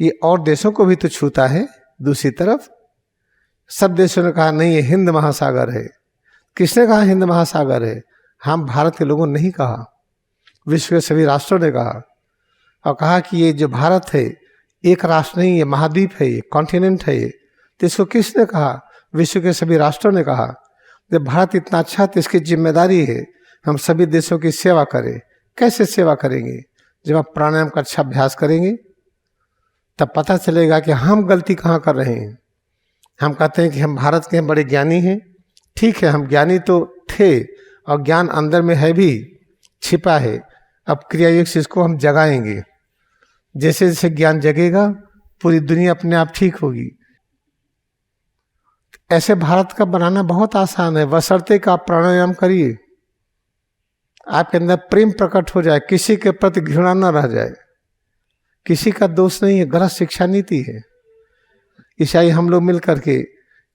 ये और देशों को भी तो छूता है। दूसरी तरफ सब देशों ने कहा नहीं, ये हिंद महासागर है। किसने कहा हिंद महासागर है? हम भारत के लोगों ने नहीं कहा, विश्व के सभी राष्ट्रों ने कहा। और कहा कि ये जो भारत है एक राष्ट्र नहीं, ये महाद्वीप है, ये कॉन्टिनेंट है। ये तो इसको किसने कहा? विश्व के सभी राष्ट्रों ने कहा। जब भारत इतना अच्छा तो इसकी जिम्मेदारी है हम सभी देशों की सेवा करें। कैसे सेवा करेंगे? जब आप प्राणायाम का अच्छा अभ्यास करेंगे तब पता चलेगा कि हम गलती कहाँ कर रहे हैं। हम कहते हैं कि हम भारत के बड़े ज्ञानी हैं। ठीक है, हम ज्ञानी तो थे और ज्ञान अंदर में है भी, छिपा है। अब क्रिया योग से इसको हम जगाएंगे। जैसे जैसे ज्ञान जगेगा पूरी दुनिया अपने आप ठीक होगी। ऐसे भारत का बनाना बहुत आसान है, बशर्ते कि आप प्राणायाम करिए, आपके अंदर प्रेम प्रकट हो जाए, किसी के प्रति घृणा न रह जाए। किसी का दोष नहीं है, गलत शिक्षा नीति है। ईसाई हम लोग मिल करके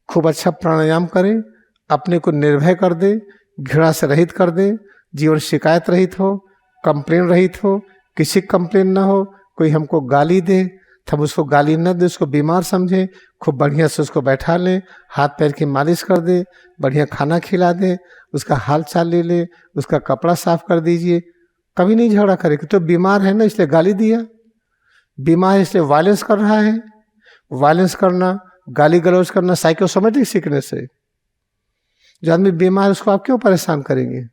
खूब अच्छा प्राणायाम करें, अपने को निर्भय कर दे, घृणा से रहित कर दे, जीवन शिकायत रहित हो, कंप्लेन रहित हो, किसी कंप्लेन ना हो। कोई हमको गाली दे तो हम उसको गाली न दे, उसको बीमार समझें, खूब बढ़िया से उसको बैठा लें, हाथ पैर की मालिश कर दे, बढ़िया खाना खिला दे, उसका हाल चाल ले ले, उसका कपड़ा साफ कर दीजिए। कभी नहीं झगड़ा करे कि तो बीमार है ना इसलिए गाली दिया, बीमार है इसलिए वायलेंस कर रहा है। वायलेंस करना, गाली गलौज करना साइकोसोमेटिक सिकनेस है। जो आदमी बीमार है उसको आप क्यों परेशान करेंगे?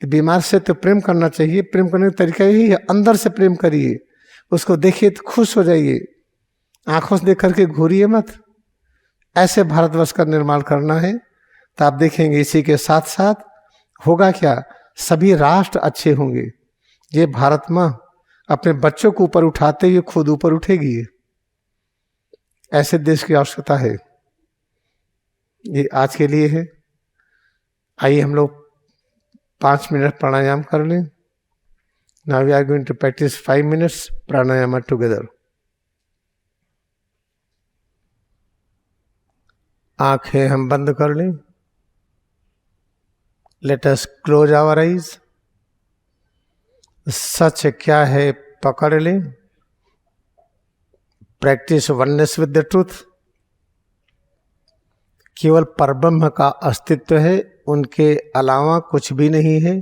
बीमार से तो प्रेम करना चाहिए। प्रेम करने का तरीका यही है, अंदर से प्रेम करिए, उसको देखिए तो खुश हो जाइए, आंखों से देख करके घूरिए मत। ऐसे भारतवर्ष का निर्माण करना है तो आप देखेंगे इसी के साथ साथ होगा क्या, सभी राष्ट्र अच्छे होंगे। ये भारत माँ अपने बच्चों को ऊपर उठाते हुए खुद ऊपर उठेगी। ऐसे देश की आवश्यकता है। ये आज के लिए है। आइए हम लोग 5 मिनट प्राणायाम कर लें। Now we are going to practice 5 minutes pranayam together. आंखें हम बंद कर लें। Let us close our eyes. सच क्या है पकड़ लें। Practice oneness with the truth. केवल परब्रह्म का अस्तित्व है, उनके अलावा कुछ भी नहीं है।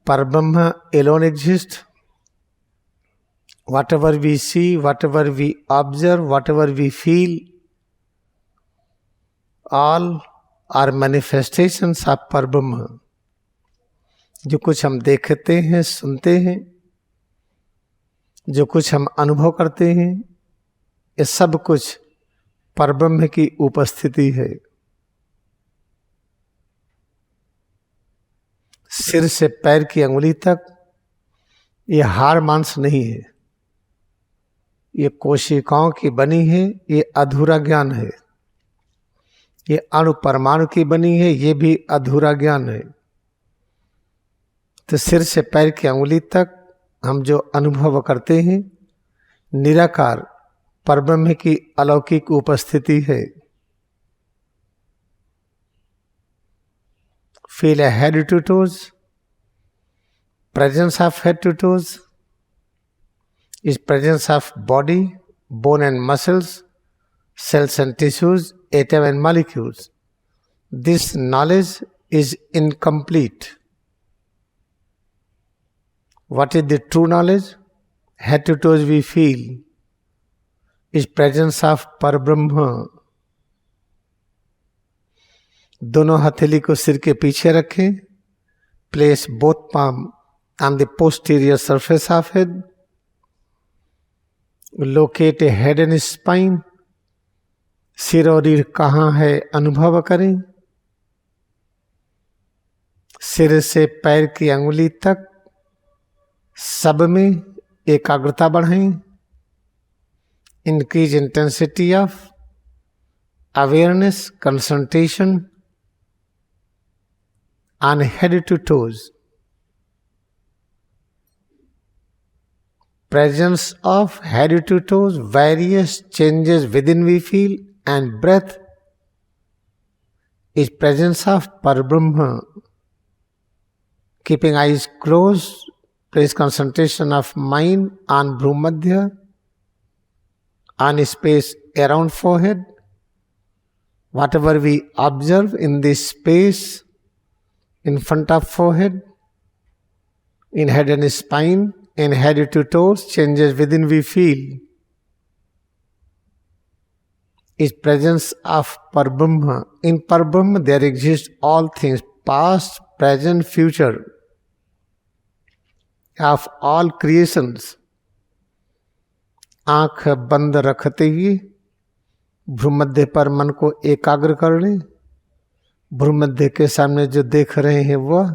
परब्रह्म alone exists. Whatever we see, whatever we observe, whatever we feel, all are manifestations of परब्रह्म। जो कुछ हम देखते हैं, सुनते हैं, जो कुछ हम अनुभव करते हैं, ये सब कुछ परब्रह्म की उपस्थिति है। सिर से पैर की अंगुली तक ये हाड़ मांस नहीं है, ये कोशिकाओं की बनी है, ये अधूरा ज्ञान है। ये अणु परमाणु की बनी है, ये भी अधूरा ज्ञान है। तो सिर से पैर की अंगुली तक हम जो अनुभव करते हैं निराकार परब्रह्म की अलौकिक उपस्थिति है। Feel a head to toes, presence of head to toes is presence of body, bone and muscles, cells and tissues, atom and molecules. This knowledge is incomplete. What is the true knowledge? Head to toes we feel is presence of Parabrahma. दोनों हथेली को सिर के पीछे रखें. Place both palm on the posterior surface of head. Locate a head and spine. सिर और रीढ़ कहाँ है अनुभव करें. सिर से पैर की अंगुली तक सब में एकाग्रता बढ़ाएं. Increase intensity of awareness, concentration on head to toes. Presence of head to toes, various changes within we feel, and breath is presence of Parabrahma. Keeping eyes closed, place concentration of mind on Bhumadhya, on space around forehead. Whatever we observe in this space in front of forehead, in head and spine, in head to toes, changes within we feel, is presence of Parabrahma. In Parabrahma there exist all things, past, present, future, of all creations. आंख बंद रखते हुए भ्रूमध्य पर मन को एकाग्र कर लें. भ्रूमध्य के सामने जो देख रहे हैं वह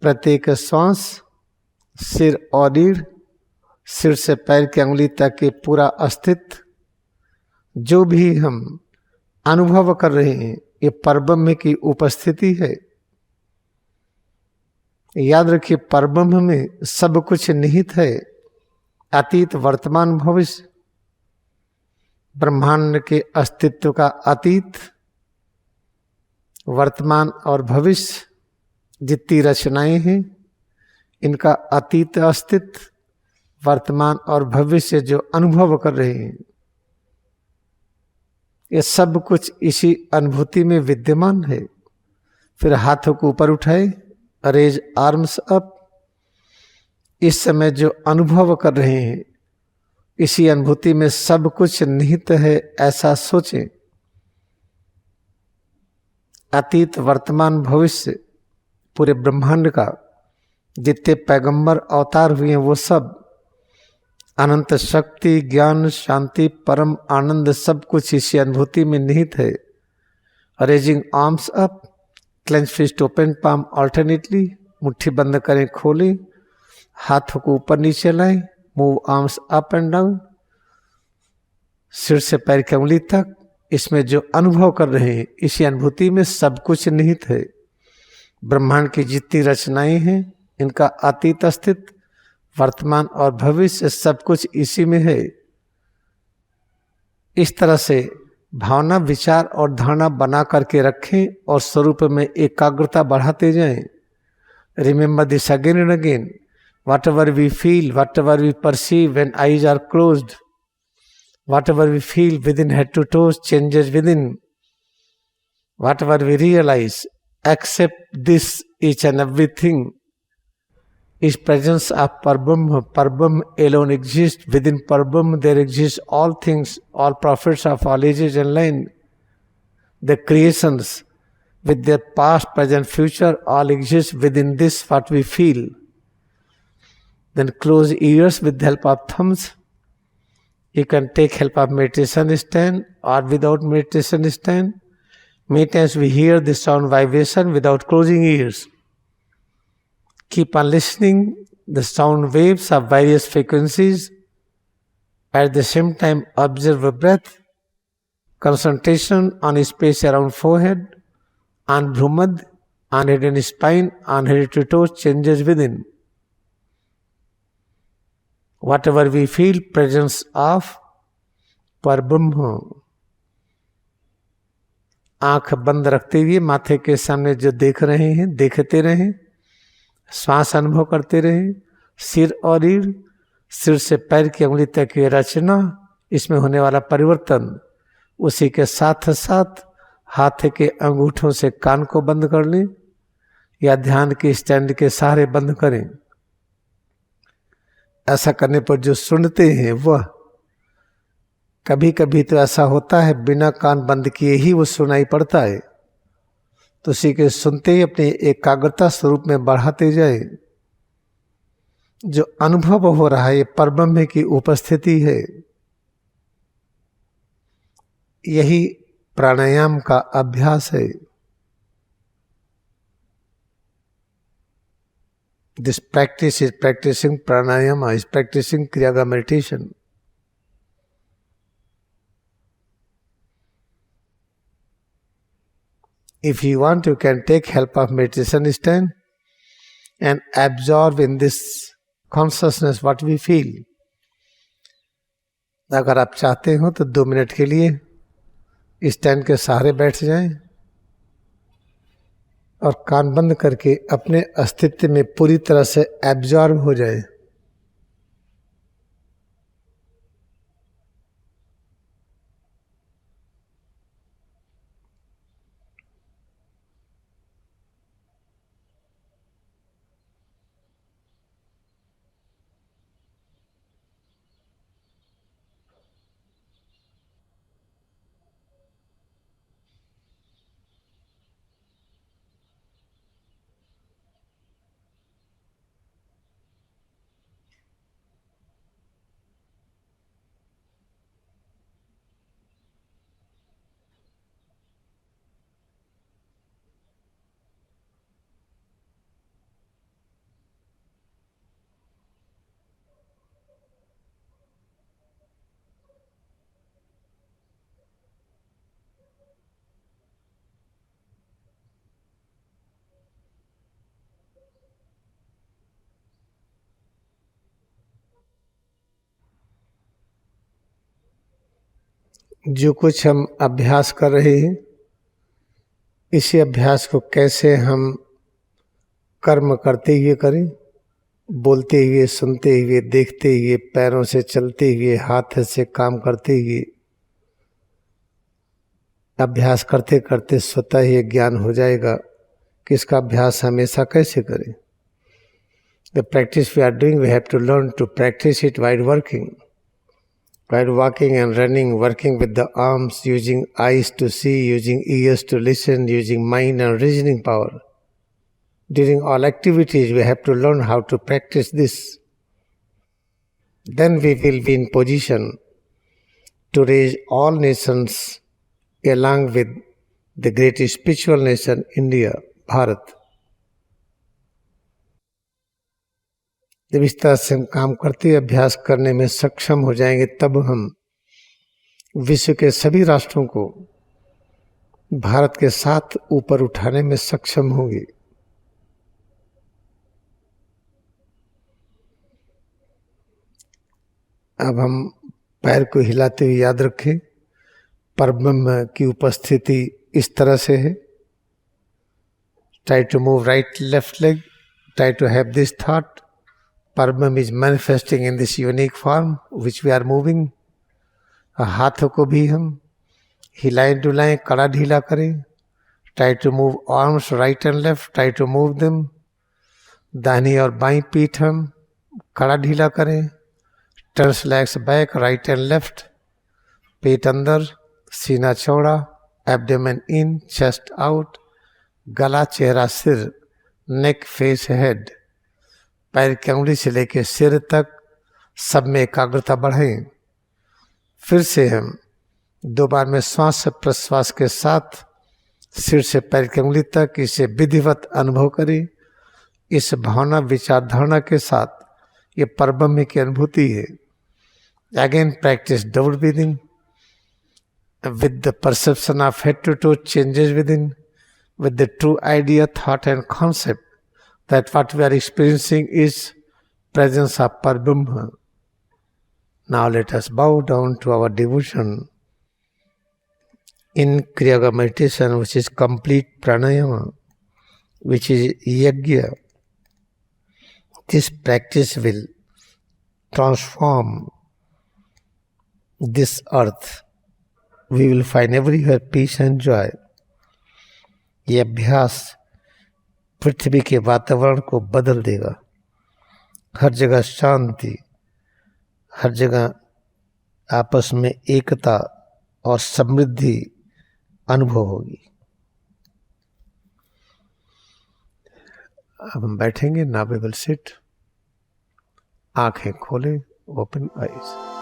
प्रत्येक श्वास, सिर और रीढ़, सिर से पैर की अंगुली तक के पूरा अस्तित्व जो भी हम अनुभव कर रहे हैं ये परब्रह्म की उपस्थिति है. याद रखिए परब्रह्म में सब कुछ निहित है. अतीत, वर्तमान, भविष्य. ब्रह्मांड के अस्तित्व का अतीत, वर्तमान और भविष्य जितनी रचनाएं हैं इनका अतीत अस्तित्व, वर्तमान और भविष्य जो अनुभव कर रहे हैं ये सब कुछ इसी अनुभूति में विद्यमान है. फिर हाथों को ऊपर उठाए, रेज आर्म्स अप. इस समय जो अनुभव कर रहे हैं इसी अनुभूति में सब कुछ निहित है ऐसा सोचें. अतीत, वर्तमान, भविष्य पूरे ब्रह्मांड का जितने पैगंबर अवतार हुए हैं वो सब अनंत शक्ति, ज्ञान, शांति, परम आनंद सब कुछ इसी अनुभूति में निहित है. Raising arms up, clench fist, open palm alternately. मुट्ठी बंद करें, खोलें, हाथों को ऊपर नीचे लाएं. Move arms up and down. सिर से पैर की उंगली तक इसमें जो अनुभव कर रहे हैं इसी अनुभूति में सब कुछ निहित है. ब्रह्मांड की जितनी रचनाएं हैं इनका अतीत अस्तित्व, वर्तमान और भविष्य सब कुछ इसी में है. इस तरह से भावना, विचार और धारणा बना करके रखें और स्वरूप में एकाग्रता बढ़ाते जाएं. Remember this again and again. Whatever we feel, whatever we perceive when eyes are closed, whatever we feel within head to toes changes within. Whatever we realize, accept this, each and everything is presence of Parabrahma. Parabrahma alone exists. Within Parabrahma there exist all things, all prophets of all ages and land. The creations with their past, present, future all exist within this what we feel. Then close ears with the help of thumbs. You can take help of meditation stand or without meditation stand. Many times we hear the sound vibration without closing ears. Keep on listening the sound waves of various frequencies. At the same time observe a breath, concentration on space around forehead, on Bhumad, on head and spine, on head to toes, changes within. Whatever we feel, presence of परब्रह्म। आंख बंद रखते हुए माथे के सामने जो देख रहे हैं देखते रहें, श्वास अनुभव करते रहें। सिर और रीढ़, सिर से पैर की उंगली तक की रचना, इसमें होने वाला परिवर्तन, उसी के साथ साथ हाथ के अंगूठों से कान को बंद कर लें या ध्यान के स्टैंड के सहारे बंद करें। ऐसा करने पर जो सुनते हैं वह, कभी कभी तो ऐसा होता है बिना कान बंद किए ही वो सुनाई पड़ता है, तो उसी के सुनते ही अपने एकाग्रता स्वरूप में बढ़ाते जाए। जो अनुभव हो रहा है ये परब्रह्म की उपस्थिति है। यही प्राणायाम का अभ्यास है। This practice is practicing pranayama, is practicing kriyaga meditation. If you want, you can take help of meditation stand and absorb in this consciousness what we feel. अगर आप चाहते हो तो 2 मिनट के लिए स्टैंड के सहारे बैठ जाएं और कान बंद करके अपने अस्तित्व में पूरी तरह से एब्जॉर्ब हो जाए। जो कुछ हम अभ्यास कर रहे हैं, इसी अभ्यास को कैसे हम कर्म करते हुए करें, बोलते हुए, सुनते हुए, देखते हुए, पैरों से चलते हुए, हाथ से काम करते हुए, अभ्यास करते करते स्वतः ही ज्ञान हो जाएगा कि इसका अभ्यास हमेशा कैसे करें। The practice we are doing, we have to learn to practice it while working. While walking and running, working with the arms, using eyes to see, using ears to listen, using mind and reasoning power. During all activities, we have to learn how to practice this. Then we will be in position to raise all nations along with the great spiritual nation, India, Bharat. जब इस तरह से हम काम करते अभ्यास करने में सक्षम हो जाएंगे, तब हम विश्व के सभी राष्ट्रों को भारत के साथ ऊपर उठाने में सक्षम होंगे। अब हम पैर को हिलाते हुए याद रखें, परब्रह्म की उपस्थिति इस तरह से है। Try to move right, left leg. Try to have this thought. परब्रह्म is manifesting in this unique form which we are moving. हाथों को भी हम हिलाएं डुलाएं, कड़ा ढीला करें। Try to move arms right and left. Try to move them. दाहिनी और बाईं पीठ हम कड़ा ढीला करें। Turn legs back, right and left. पेट अंदर, सीना चौड़ा, abdomen in, chest out, गला, चेहरा, सिर, neck, face, head. पैर की उंगली से लेकर सिर तक सब में एकाग्रता बढ़ाएं। फिर से हम 2 बार में श्वास प्रश्वास के साथ सिर से पैर की उंगली तक इसे विधिवत अनुभव करें। इस भावना विचार धारणा के साथ ये परब्रह्म की अनुभूति है। Again practice double breathing with the perception of head to toe changes within. with the true idea, thought and concept that what we are experiencing is presence of Parabrahma. Now let us bow down to our devotion in Kriya Yoga meditation, which is complete pranayama, which is yajna. This practice will transform this earth. We will find everywhere peace and joy. ये अभ्यास पृथ्वी के वातावरण को बदल देगा. हर जगह शांति, हर जगह आपस में एकता और समृद्धि अनुभव होगी. अब हम बैठेंगे. Now we will sit. आंखें खोलें. Open eyes.